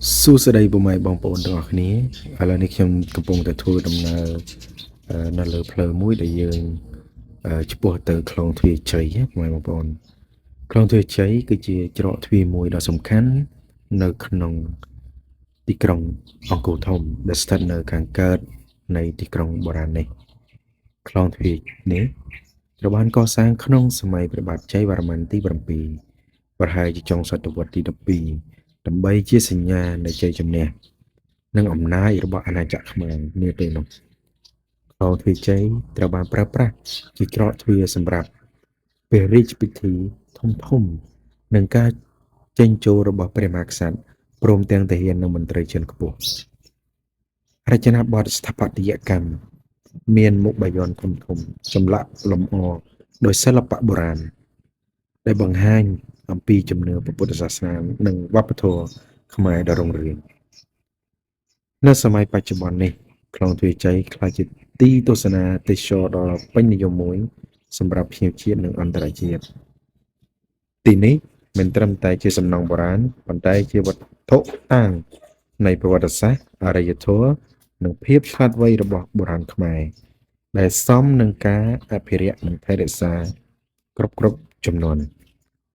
សួស្តីពុកម៉ែបងប្អូនទាំងអស់គ្នាឥឡូវនេះខ្ញុំកំពុងតែធ្វើដំណើរនៅលើផ្លូវមួយដែលយើងឆ្ពោះទៅខ្លងទ្វារជ័យណាពុកម៉ែបងប្អូនខ្លងទ្វារជ័យគឺជាច្រកទ្វារមួយដ៏សំខាន់នៅក្នុងទីក្រុងអង្គរធំដែលស្ថិតនៅខាងកើតនៃទីក្រុងបុរាណនេះខ្លងទ្វារនេះត្រូវបានកសាងក្នុងសម័យព្រះបាទជ័យវរ្ម័នទី7ប្រហែលជាចុងសតវត្សទី12ដើម្បីជាសញ្ញានៃជ័យជំនះនិងអំណាចរបស់អាណាចក្រខ្មែរនាពេលនោះខ្លងទ្វារជ័យត្រូវបានប្រើប្រាស់ជាច្រកទ្វារសម្រាប់ព្រះរាជពិធីធំៗនិងការចេញចូលរបស់ព្រះមហាក្សត្រព្រមទាំងទាហាននិងមន្ត្រីជាន់ខ្ពស់រចនាបថស្ថាបត្យកម្មមានមុខបាយ័នធំៗចម្លាក់លម្អដោយសិល្បៈបុរាណដែលបង្ហាញអំពីជំនឿព្រះពុទ្ធសាសនានិងវប្បធម៌ខ្មែរដ៏រុងរឿងនៅសម័យបច្ចុប្បន្ននេះខ្លងទ្វារជ័យក្លាយជាទីទស្សនាទេសចរណ៍ដ៏ពេញនិយមមួយសម្រាប់ភ្ញៀវជាតិនិងអន្តរជាតិទីនេះមិនត្រឹមតែជាសំណង់បុរាណប៉ុន្តែជាវត្ថុតាំងនៃប្រវត្តិសាស្ត្រអរិយធម៌និងភាពឆ្លាតវៃរបស់បុរាណខ្មែរដែលសមនឹងការអភិរក្សនិងថែរក្សាគ្រប់ជំនាន់